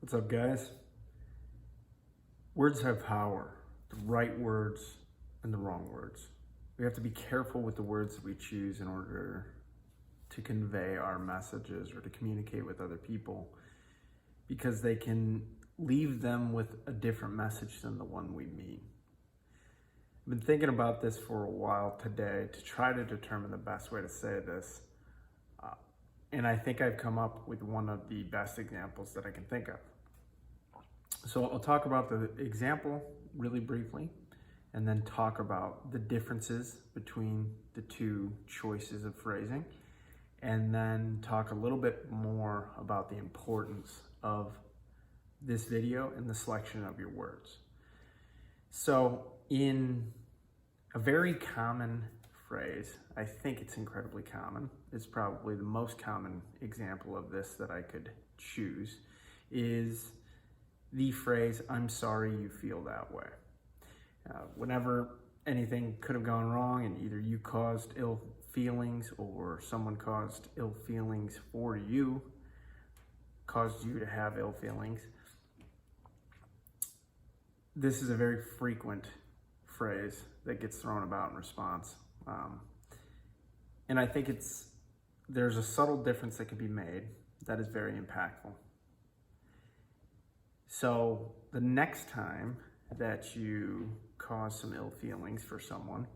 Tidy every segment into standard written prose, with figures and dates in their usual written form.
What's up, guys? Words have power, the right words and the wrong words. We have to be careful with the words that we choose in order to convey our messages or to communicate with other people, because they can leave them with a different message than the one we mean. I've been thinking about this for a while today to try to determine the best way to say this. And I think I've come up with one of the best examples that I can think of. So I'll talk about the example really briefly, and then talk about the differences between the two choices of phrasing, and then talk a little bit more about the importance of this video and the selection of your words. So in a very common phrase, I think it's incredibly common, it's probably the most common example of this that I could choose, is the phrase, "I'm sorry you feel that way." Whenever anything could have gone wrong and either you caused ill feelings or someone caused ill feelings for you, caused you to have ill feelings, this is a very frequent phrase that gets thrown about in response. And I think there's a subtle difference that can be made that is very impactful. So the next time that you cause some ill feelings for someone,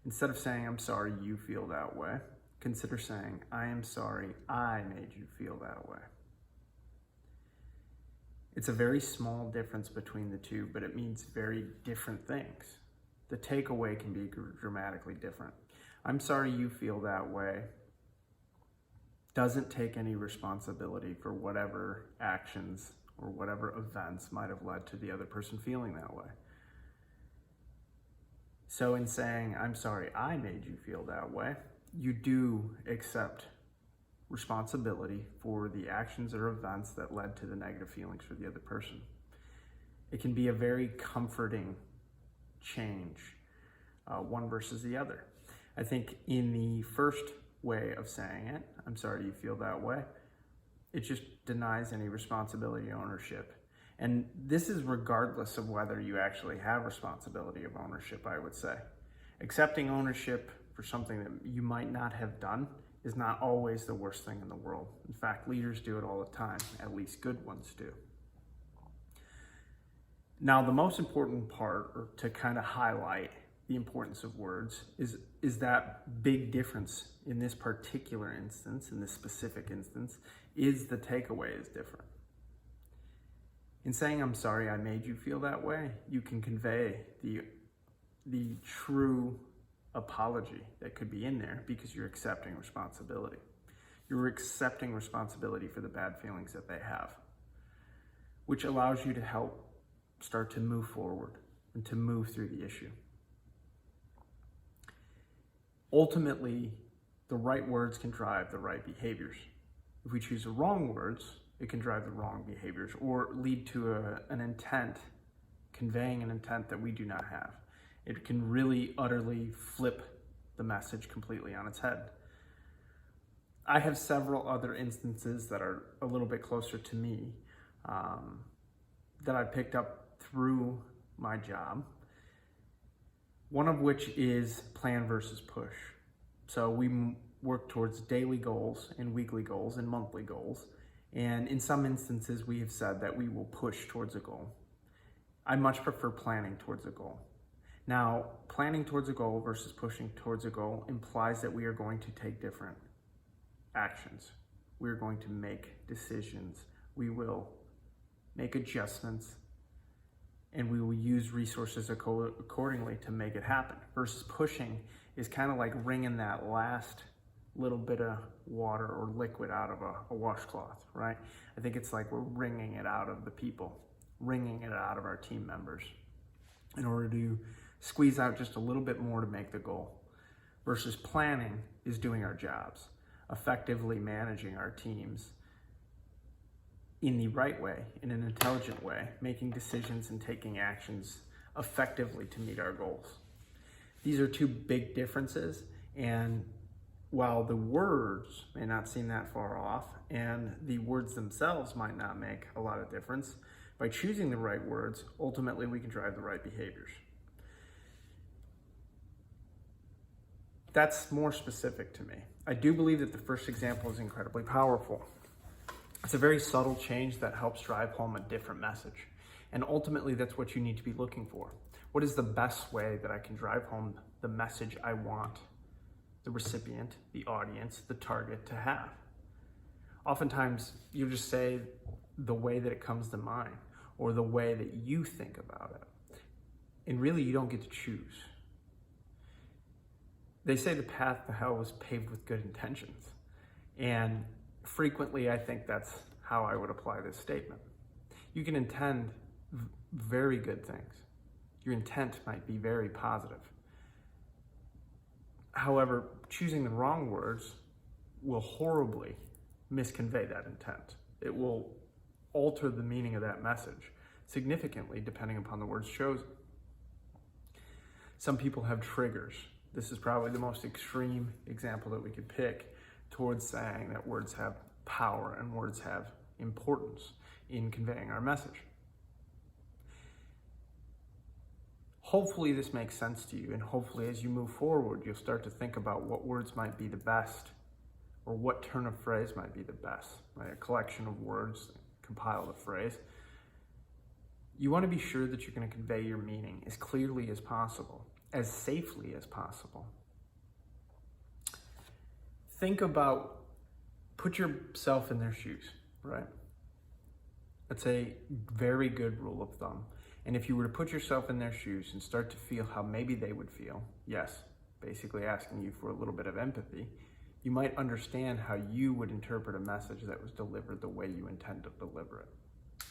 instead of saying, "I'm sorry you feel that way," consider saying, "I am sorry I made you feel that way." It's a very small difference between the two, but it means very different things. The takeaway can be dramatically different. "I'm sorry you feel that way" doesn't take any responsibility for whatever actions or whatever events might have led to the other person feeling that way. So in saying, "I'm sorry I made you feel that way," you do accept responsibility for the actions or events that led to the negative feelings for the other person. It can be a very comforting change, one versus the other. I think in the first way of saying it, "I'm sorry you feel that way," it just denies any responsibility or ownership. And this is regardless of whether you actually have responsibility of ownership, I would say. Accepting ownership for something that you might not have done is not always the worst thing in the world. In fact, leaders do it all the time, at least good ones do. Now, the most important part, or to kind of highlight the importance of words, is that big difference in this particular instance, in this specific instance, is the takeaway is different. In saying, "I'm sorry I made you feel that way," you can convey the true apology that could be in there, because you're accepting responsibility. You're accepting responsibility for the bad feelings that they have, which allows you to help start to move forward and to move through the issue. Ultimately, the right words can drive the right behaviors. If we choose the wrong words, it can drive the wrong behaviors or lead to an intent, conveying an intent that we do not have. It can really utterly flip the message completely on its head. I have several other instances that are a little bit closer to me that I picked up through my job. One of which is plan versus push. So we work towards daily goals and weekly goals and monthly goals. And in some instances, we have said that we will push towards a goal. I much prefer planning towards a goal. Now, planning towards a goal versus pushing towards a goal implies that we are going to take different actions. We're going to make decisions. We will make adjustments, and we will use resources accordingly to make it happen. Versus pushing is kind of like wringing that last little bit of water or liquid out of a washcloth, right? I think it's like we're wringing it out of the people, wringing it out of our team members in order to squeeze out just a little bit more to make the goal. Versus planning is doing our jobs, effectively managing our teams in the right way, in an intelligent way, making decisions and taking actions effectively to meet our goals. These are two big differences, and while the words may not seem that far off and the words themselves might not make a lot of difference, by choosing the right words, ultimately we can drive the right behaviors. That's more specific to me. I do believe that the first example is incredibly powerful. It's a very subtle change that helps drive home a different message. And ultimately, that's what you need to be looking for. What is the best way that I can drive home the message I want the recipient, the audience, the target to have? Oftentimes, you just say the way that it comes to mind or the way that you think about it. And really, you don't get to choose. They say the path to hell was paved with good intentions. And frequently, I think that's how I would apply this statement. You can intend very good things. Your intent might be very positive. However, choosing the wrong words will horribly misconvey that intent. It will alter the meaning of that message significantly depending upon the words chosen. Some people have triggers. This is probably the most extreme example that we could pick towards saying that words have power and words have importance in conveying our message. Hopefully this makes sense to you, and hopefully as you move forward, you'll start to think about what words might be the best or what turn of phrase might be the best, right? A collection of words compiled a phrase. You want to be sure that you're going to convey your meaning as clearly as possible, as safely as possible. Think about, put yourself in their shoes, right? That's a very good rule of thumb. And if you were to put yourself in their shoes and start to feel how maybe they would feel, yes, basically asking you for a little bit of empathy, you might understand how you would interpret a message that was delivered the way you intend to deliver it.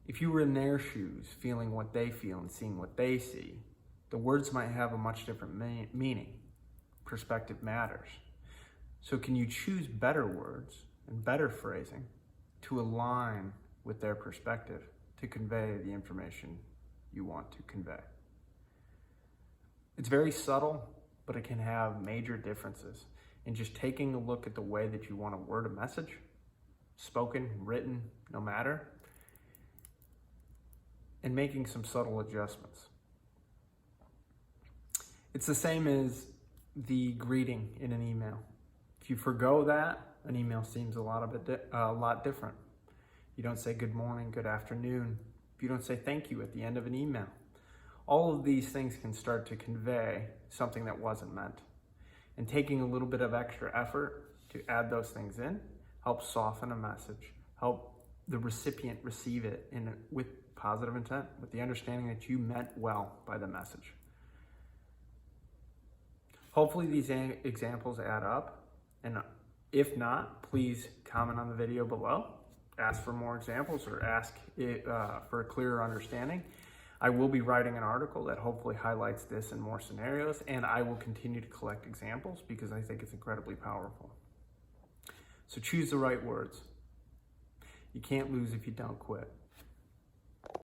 If you were in their shoes, feeling what they feel and seeing what they see, the words might have a much different meaning. Perspective matters. So can you choose better words and better phrasing to align with their perspective to convey the information you want to convey? It's very subtle, but it can have major differences in just taking a look at the way that you want to word a message, spoken, written, no matter, and making some subtle adjustments. It's the same as the greeting in an email. If you forgo that, an email seems a lot different. You don't say good morning, good afternoon. If you don't say thank you at the end of an email. All of these things can start to convey something that wasn't meant. And taking a little bit of extra effort to add those things in helps soften a message, help the recipient receive it with positive intent, with the understanding that you meant well by the message. Hopefully these examples add up, and if not, please comment on the video below, ask for more examples, or ask for a clearer understanding. I will be writing an article that hopefully highlights this in more scenarios, and I will continue to collect examples because I think it's incredibly powerful. So choose the right words. You can't lose if you don't quit.